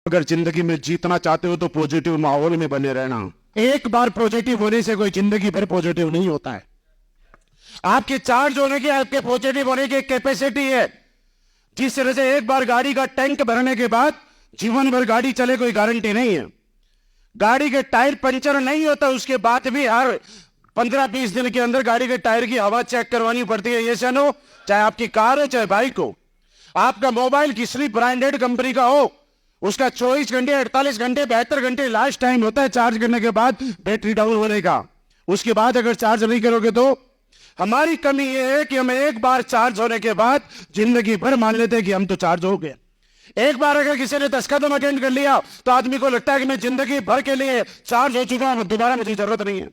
अगर जिंदगी में जीतना चाहते हो तो पॉजिटिव माहौल में बने रहना। एक बार पॉजिटिव होने से कोई जिंदगी भर पॉजिटिव नहीं होता है। आपके चार्ज होने की, आपके पॉजिटिव होने की कैपेसिटी है। जिस तरह से एक बार गाड़ी का टैंक भरने के बाद जीवन भर गाड़ी चले कोई गारंटी नहीं है। गाड़ी के टायर पंचर नहीं होता, उसके बाद भी हर 15-20 दिन के अंदर गाड़ी के टायर की हवा चेक करवानी पड़ती है। ये सुनो, चाहे आपकी कार है चाहे बाइक हो। आपका मोबाइल किसी ब्रांडेड कंपनी का हो, उसका 24 घंटे 48 घंटे 72 घंटे लास्ट टाइम होता है चार्ज करने के बाद बैटरी डाउन होने का। उसके बाद अगर चार्ज नहीं करोगे तो हमारी कमी यह है कि हम एक बार चार्ज होने के बाद जिंदगी भर मान लेते हैं कि हम तो चार्ज हो गए। एक बार अगर किसी ने 10 कदम अटेंड कर लिया तो आदमी को लगता है कि मैं जिंदगी भर के लिए चार्ज हो चुका हूं, दोबारा मुझे जरूरत नहीं है।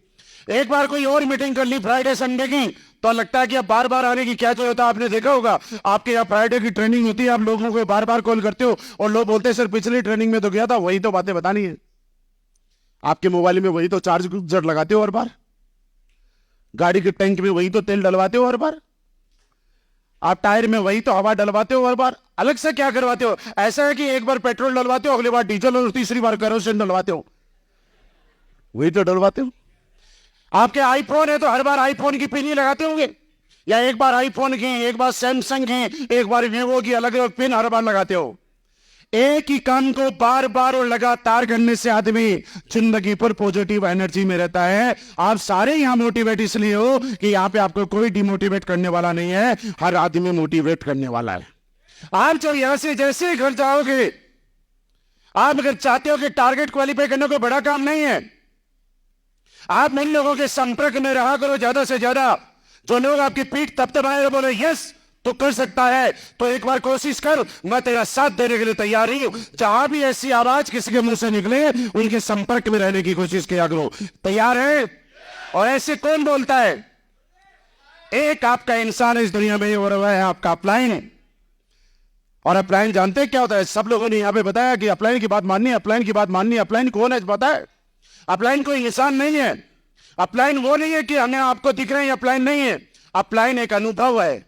एक बार कोई और मीटिंग कर ली फ्राइडे संडे की तो लगता है कि अब बार बार आने की क्या जरूरत है। आपने देखा होगा आपके यहाँ फ्राइडे की ट्रेनिंग होती है, आप लोगों को बार बार कॉल करते हो और लोग बोलते हैं सर पिछली ट्रेनिंग में तो गया था, वही तो बातें बतानी है। आपके मोबाइल में वही तो चार्जर लगाते हो हर बार, गाड़ी के टैंक में वही तो तेल डलवाते हो हर बार, आप टायर में वही तो हवा डलवाते हो हर बार। अलग से क्या करवाते हो? ऐसा है कि एक बार पेट्रोल डलवाते हो, अगली बार डीजल और तीसरी बार केरोसिन डलवाते हो, वही तो डलवाते हो। आपके आईफोन है तो हर बार आईफोन की पिन ही लगाते होंगे, या एक बार आईफोन की, एक बार सैमसंग की, एक बार वीवो की, अलग अलग पिन हर बार लगाते हो। एक ही काम को बार बार और लगातार करने से आदमी जिंदगी पर पॉजिटिव एनर्जी में रहता है। आप सारे यहां मोटिवेट इसलिए हो कि यहां पे आपको कोई डिमोटिवेट करने वाला नहीं है, हर आदमी मोटिवेट करने वाला है। आप जब यहां से जैसे ही घर जाओगे, आप अगर चाहते हो कि टारगेट क्वालिफाई करने को बड़ा काम नहीं है, आप इन लोगों के संपर्क में रहा करो ज्यादा से ज्यादा। जो लोग आपकी पीठ तपतपाए बोले यस तो कर सकता है, तो एक बार कोशिश कर, मैं तेरा साथ देने के लिए तैयार ही हूं। जहां भी ऐसी आवाज किसी के मुंह से निकले उनके संपर्क में रहने की कोशिश किया करो। तैयार है? और ऐसे कौन बोलता है? एक आपका इंसान इस दुनिया में हो रहा है, आपका अपलाइन। और अपलाइन जानते हैं क्या होता है? सब लोगों ने यहां पे बताया कि अपलाइन की बात माननी है, अपलाइन की बात माननी है। अपलाइन कौन है पता है? अपलाइन कोई इंसान नहीं है। अपलाइन वो नहीं है कि हमें आपको दिख रहे हैं, अपलाइन नहीं है। अपलाइन एक अनुभव है।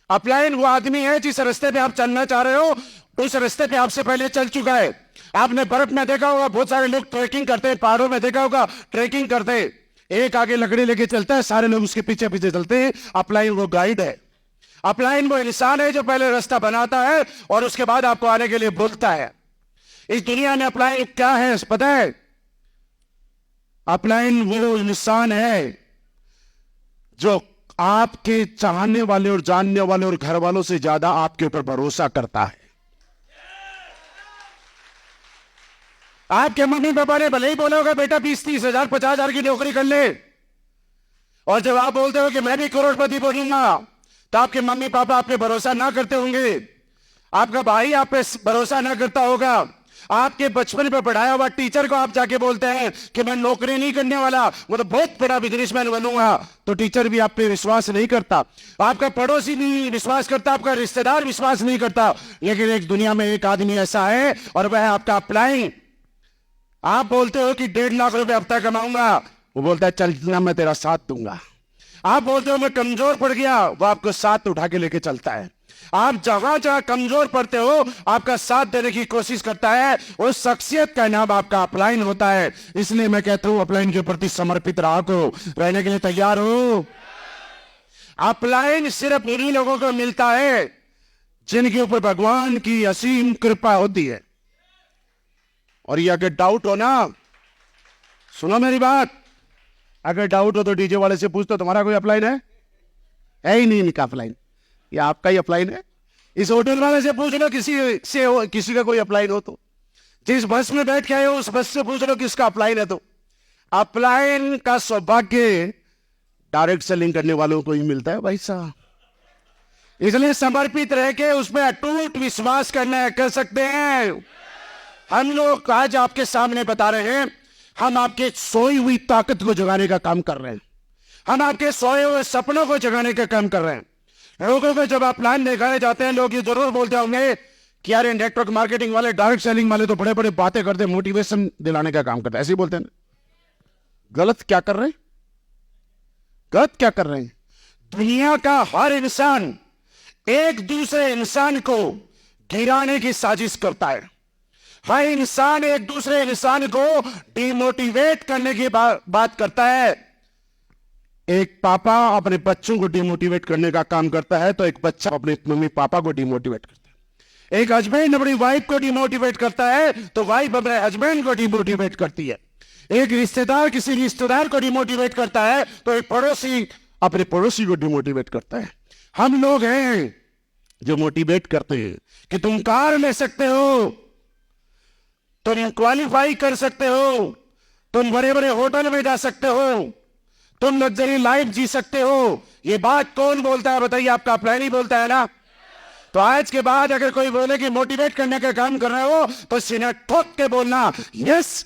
अपलाइन वो आदमी है जिस रास्ते पे आप चलना चाह रहे हो उस रास्ते पे आपसे पहले चल चुका है। आपने बर्फ में देखा होगा बहुत सारे लोग ट्रेकिंग करते हैं, पहाड़ों में देखा होगा ट्रेकिंग करते हैं, एक आगे लकड़ी लेके चलता है, सारे लोग उसके पीछे पीछे चलते हैं। अपलाइन वो गाइड है। अपलाइन वो इंसान है जो पहले रास्ता बनाता है और उसके बाद आपको आने के लिए बोलता है। इस दुनिया में अपलाइन क्या है पता है? अपलाइन वो इंसान है जो आपके चाहने वाले और जानने वाले और घर वालों से ज्यादा आपके ऊपर भरोसा करता है। आपके मम्मी पापा ने भले ही बोला होगा बेटा 20-30 हजार 50 हजार की नौकरी कर ले, और जब आप बोलते हो कि मैं भी करोड़पति बनूंगा तो आपके मम्मी पापा आप पे भरोसा ना करते होंगे, आपका भाई आप पे भरोसा ना करता होगा। आपके बचपन में पढ़ाया हुआ टीचर को आप जाके बोलते हैं कि मैं नौकरी नहीं करने वाला, वो तो बहुत बड़ा बिजनेसमैन बनूंगा, तो टीचर भी आप पे विश्वास नहीं करता, आपका पड़ोसी नहीं विश्वास करता, आपका रिश्तेदार विश्वास नहीं करता। लेकिन एक दुनिया में एक आदमी ऐसा है और वह है आपका अपलाइन। आप बोलते हो कि 1.5 लाख रुपए हफ्ता कमाऊंगा, वो बोलता है चल मैं तेरा साथ दूंगा। आप बोलते हो मैं कमजोर पड़ गया, वो आपको साथ उठा के लेके चलता है। आप जहां जहां कमजोर पड़ते हो आपका साथ देने की कोशिश करता है। उस शख्सियत का नाम आपका अपलाइन होता है। इसलिए मैं कहता हूं अपलाइन के प्रति समर्पित रहा करो। रहने के लिए तैयार हो? अपलाइन सिर्फ उन्हीं लोगों को मिलता है जिनके ऊपर भगवान की असीम कृपा होती है। और ये अगर डाउट हो ना, सुनो मेरी बात, अगर डाउट हो तो डीजे वाले से पूछ दो तुम्हारा कोई अपलाइन है ही नहीं इनका अपलाइन, ये आपका ही अपलाइन है। इस होटल वाले से पूछ लो किसी का कोई अपलाइन हो तो, जिस बस में बैठ के आए हो उस बस से पूछ लो किसका अपलाइन है। तो अपलाइन का सौभाग्य डायरेक्ट सेलिंग करने वालों को ही मिलता है भाई साहब। इसलिए समर्पित रह के उसमें अटूट विश्वास करना कर सकते हैं। हम लोग आज आपके सामने बता रहे हैं, हम आपके सोई हुई ताकत को जगाने का काम कर रहे हैं, हम आपके सोए हुए सपनों को जगाने का काम कर रहे हैं। लोगों को जब आप प्लान दिखाने जाते हैं लोग ये जरूर बोलते होंगे कि यार नेटवर्क मार्केटिंग वाले डायरेक्ट सेलिंग वाले तो बड़े बड़े बातें करते हैं, मोटिवेशन दिलाने का काम करते हैं, ऐसे ही बोलते हैं। गलत क्या कर रहे हैं? गलत क्या कर रहे हैं? दुनिया का हर इंसान एक दूसरे इंसान को गिराने की साजिश करता है। हर इंसान एक दूसरे इंसान को डिमोटिवेट करने की बात करता है। एक पापा अपने बच्चों को डिमोटिवेट करने का काम करता है, तो एक बच्चा अपने मम्मी पापा को डिमोटिवेट करता है। एक हस्बैंड अपनी वाइफ को डिमोटिवेट करता है, तो वाइफ अपने हस्बैंड को डिमोटिवेट करती है। एक रिश्तेदार किसी रिश्तेदार को डिमोटिवेट करता है, तो एक पड़ोसी अपने पड़ोसी को डिमोटिवेट करता है। हम लोग हैं जो मोटिवेट करते हैं कि तुम कार ले सकते हो, तुम क्वालिफाई कर सकते हो, तुम बड़े बड़े होटल में जा सकते हो, तुम लग्जरी लाइफ जी सकते हो। ये बात कौन बोलता है बताइए? आपका प्लान ही बोलता है ना। तो आज के बाद अगर कोई बोले कि मोटिवेट करने का काम कर रहे हो, तो सीना ठोक के बोलना, यस,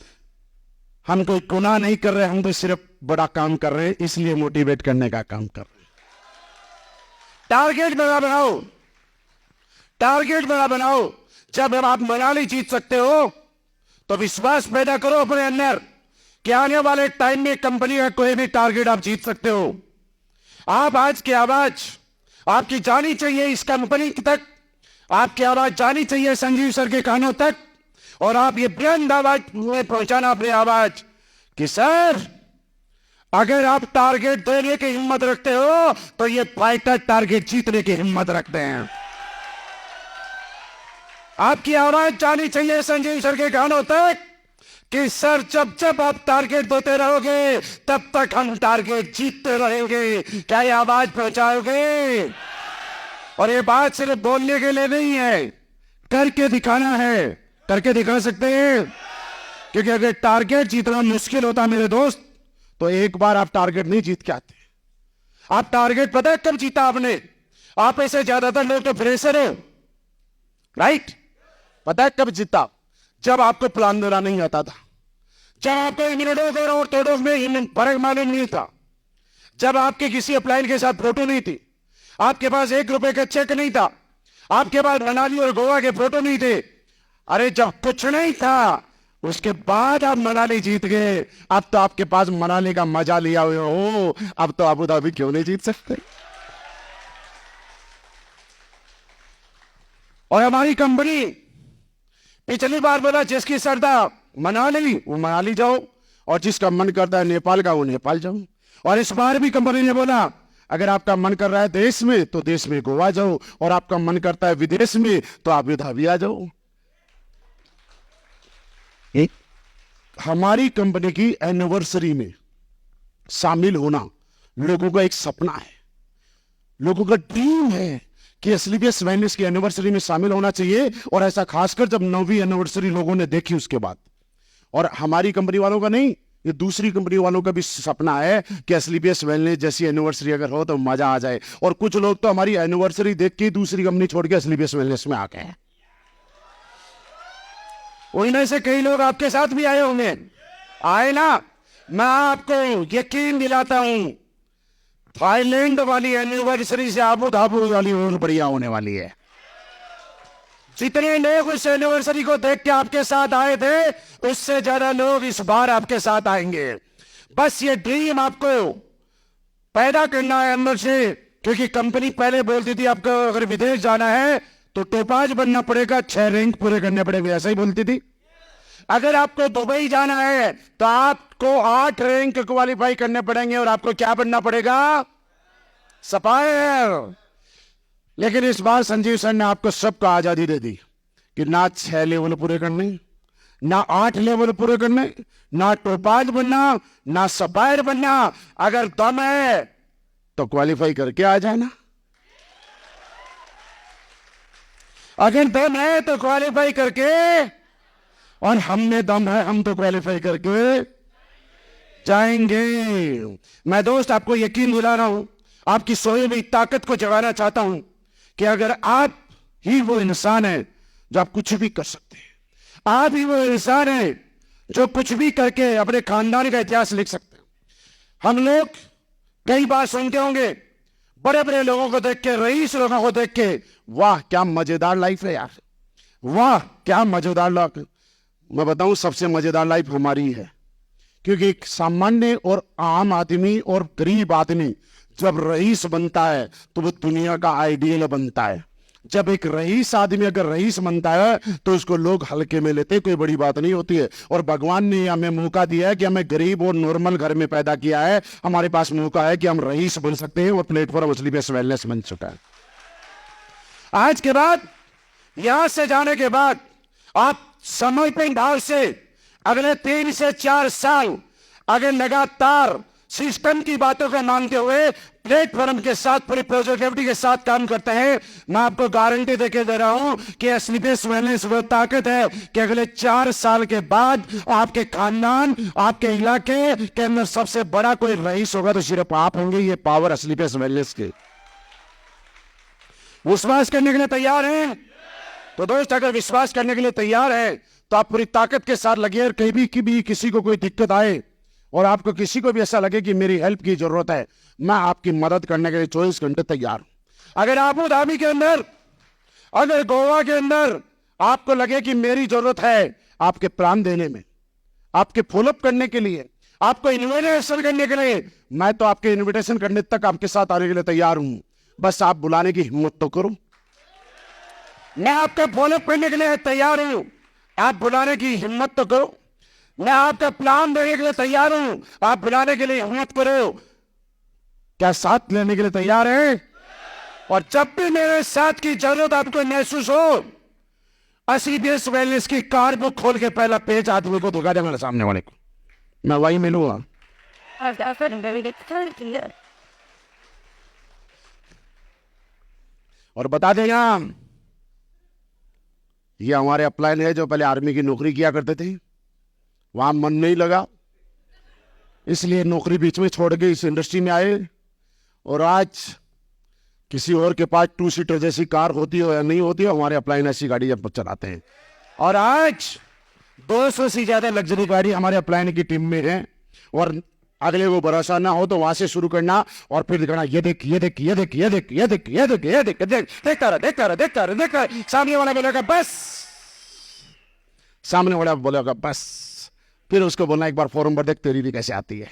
हम कोई गुनाह नहीं कर रहे, हम तो सिर्फ बड़ा काम कर रहे हैं, इसलिए मोटिवेट करने का काम कर रहे हैं। टारगेट बड़ा बनाओ, टारगेट बड़ा बनाओ। जब आप मनाली जीत सकते हो, तो विश्वास पैदा करो अपने अंदर कि आने वाले टाइम में कंपनी का कोई भी टारगेट आप जीत सकते हो। आप आज की आवाज आपकी जानी चाहिए इस कंपनी तक, आपकी आवाज जानी चाहिए संजीव सर के कानों तक, और आप ये बुलंद आवाज में पहुंचाना अपनी आवाज कि सर, अगर आप टारगेट देने की हिम्मत रखते हो, तो ये फाइटर टारगेट जीतने की हिम्मत रखते हैं। आपकी आवाज जानी चाहिए संजीव सर के कानों तक कि सर, जब जब आप टारगेट देते रहोगे, तब तक हम टारगेट जीतते रहेंगे। क्या ये आवाज पहुंचाओगे? और ये बात सिर्फ बोलने के लिए नहीं है, करके दिखाना है। करके दिखा सकते हैं? क्योंकि अगर टारगेट जीतना मुश्किल होता मेरे दोस्त, तो एक बार आप टारगेट नहीं जीत के आते। आप टारगेट पता है कब जीता आपने? आप ऐसे ज्यादातर लोग तो फ्रेशर है, राइट? पता है कब जीता? जब आपको प्लान देना नहीं आता था, जब आपको इम्यूनिटी और तोड़ों में फर्क मालूम नहीं था, जब आपके किसी अपलाइन के साथ फोटो नहीं थी, आपके पास ₹1 का चेक नहीं था, आपके पास मनाली और गोवा के फोटो नहीं थे। अरे जब कुछ नहीं था, उसके बाद आप मनाली जीत गए। अब तो आपके पास मनाली का मजा लिया हुए हो, अब तो अबू धाबी क्यों नहीं जीत सकते? और हमारी कंपनी पिछली बार बोला जिसकी श्रद्धा मनाली वो मनाली जाओ, और जिसका मन करता है नेपाल का वो नेपाल जाओ। और इस बार भी कंपनी ने बोला अगर आपका मन कर रहा है देश में, तो देश में गोवा जाओ, और आपका मन करता है विदेश में, तो आप अबू धाबी आ जाओ। हमारी कंपनी की एनिवर्सरी में शामिल होना लोगों का एक सपना है, लोगों का ड्रीम है कि एसलीपीएस वेलनेस की एनिवर्सरी में शामिल होना चाहिए। और ऐसा खासकर जब 9वीं एनिवर्सरी लोगों ने देखी उसके बाद। और हमारी कंपनी वालों का नहीं, ये दूसरी कंपनी वालों का भी सपना है कि एसलीपीएस वेलनेस जैसी एनिवर्सरी अगर हो तो मजा आ जाए। और कुछ लोग तो हमारी एनिवर्सरी देख के दूसरी कंपनी छोड़ के एसलीपीएस वेलनेस में आ गए। उनमें से कई लोग आपके साथ भी आए होंगे, आए ना? मैं आपको यकीन दिलाता हूं, थाईलैंड वाली एनिवर्सरी से अबू धाबी वाली और बढ़िया होने वाली है। जितने लोग उस एनिवर्सरी को देख के आपके साथ आए थे, उससे ज्यादा लोग इस बार आपके साथ आएंगे। बस ये ड्रीम आपको पैदा करना है अंदर से, क्योंकि कंपनी पहले बोलती थी आपको अगर विदेश जाना है तो टोपाज बनना पड़ेगा, 6 रैंक पूरे करने पड़ेंगे, ऐसा ही बोलती थी। अगर आपको दुबई जाना है तो आपको 8 रैंक क्वालिफाई करने पड़ेंगे, और आपको क्या बनना पड़ेगा? सपायर। लेकिन इस बार संजीव सर ने आपको सबको आजादी दे दी कि ना 6 लेवल पूरे करने, ना 8 लेवल पूरे करने, ना टोपाज बनना, ना सपायर बनना। अगर दम है तो क्वालिफाई करके आ जाना, अगर दम है तो क्वालिफाई करके, और हमने दम है, हम तो क्वालिफाई करके जाएंगे। मैं दोस्त आपको यकीन दिला रहा हूं, आपकी सोई हुई ताकत को जगाना चाहता हूं कि अगर आप ही वो इंसान है जो आप कुछ भी कर सकते हैं, आप ही वो इंसान है जो कुछ भी करके अपने खानदान का इतिहास लिख सकते हैं। हम लोग कई बार सुनते होंगे बड़े बड़े लोगों को देख के, रईस लोगों को देख के, वाह क्या मजेदार लाइफ है यार, वाह क्या मजेदार लाइफ। मैं बताऊं सबसे मजेदार लाइफ हमारी है, क्योंकि एक सामान्य और आम आदमी और गरीब आदमी जब रईस बनता है तो वो दुनिया का आइडियल बनता है। जब एक रईस आदमी अगर रईस बनता है तो उसको लोग हल्के में लेते, कोई बड़ी बात नहीं होती है। और भगवान ने हमें मौका दिया है कि हमें गरीब और नॉर्मल घर में पैदा किया है, हमारे पास मौका है कि हम रईस बन सकते हैं और प्लेटफॉर्म असली बेस्ट वेलनेस बन चुका है। आज के बाद, यहां से जाने के बाद आप समय पे ढाल से अगले 3 से 4 साल अगर लगातार सिस्टम की बातों को मानते हुए प्लेटफॉर्म के साथ पूरी पॉजिटिविटी के साथ काम करते हैं, मैं आपको गारंटी देके दे रहा हूं कि असली बेस्ट वेलनेस वो ताकत है कि अगले 4 साल के बाद आपके खानदान, आपके इलाके के अंदर सबसे बड़ा कोई रईस होगा तो सिर्फ आप होंगे। ये पावर असली बेस्ट वेलनेस की। विश्वास करने के लिए तैयार हैं? तो दोस्त, अगर विश्वास करने के लिए तैयार है तो आप पूरी ताकत के साथ लगे। और कहीं भी किसी को कोई दिक्कत आए और आपको किसी को भी ऐसा लगे कि मेरी हेल्प की जरूरत है, मैं आपकी मदद करने के लिए 24 घंटे तैयार हूं। अगर आबू धाबी के अंदर, अगर गोवा के अंदर आपको लगे कि मेरी जरूरत है आपके प्लान देने में, आपके फॉलोअप करने के लिए, आपको इन्विटेशन करने के लिए, मैं तो आपके इन्विटेशन करने तक आपके साथ आने के लिए तैयार हूं। बस आप बुलाने की हिम्मत तो करो। मैं आपका फॉलोअप करने के लिए तैयार हूं, आप बुलाने की हिम्मत तो करो। मैं आपका प्लान देने के लिए तैयार हूं, आप बुलाने के लिए हिम्मत करो। क्या साथ लेने के लिए तैयार है? और जब भी मेरे साथ की जरूरत आपको महसूस हो, असली बेस्ट वेलनेस की कार बुक खोल के पहला पेज आदमी को धोखा देगा सामने वाले को, मैं वही मिलूंगा। और बता देगा, ये हमारे अपलाइन है जो पहले आर्मी की नौकरी किया करते थे, वहां मन नहीं लगा इसलिए नौकरी बीच में छोड़ के इस इंडस्ट्री में आए। और आज किसी और के पास 2 सीटर जैसी कार होती हो या नहीं होती हो, हमारे अपलाइन ऐसी गाड़ी जब चलाते हैं। और आज 200 से ज्यादा लग्जरी गाड़ी हमारे अपलाइन की टीम में है। और अगले को भरोसा ना हो तो वहां से शुरू करना और फिर दिखाना, ये देख, ये देख, ये देख, ये देख, ये देख, ये देख, ये देख, देख, देखता रहा, देखता रहा, देखता रहा, देखता रहा। सामने वाला बोलेगा बस, सामने वाला बोलेगा बस, फिर उसको बोलना एक बार फॉर्म भर देख, तेरी भी कैसे आती है।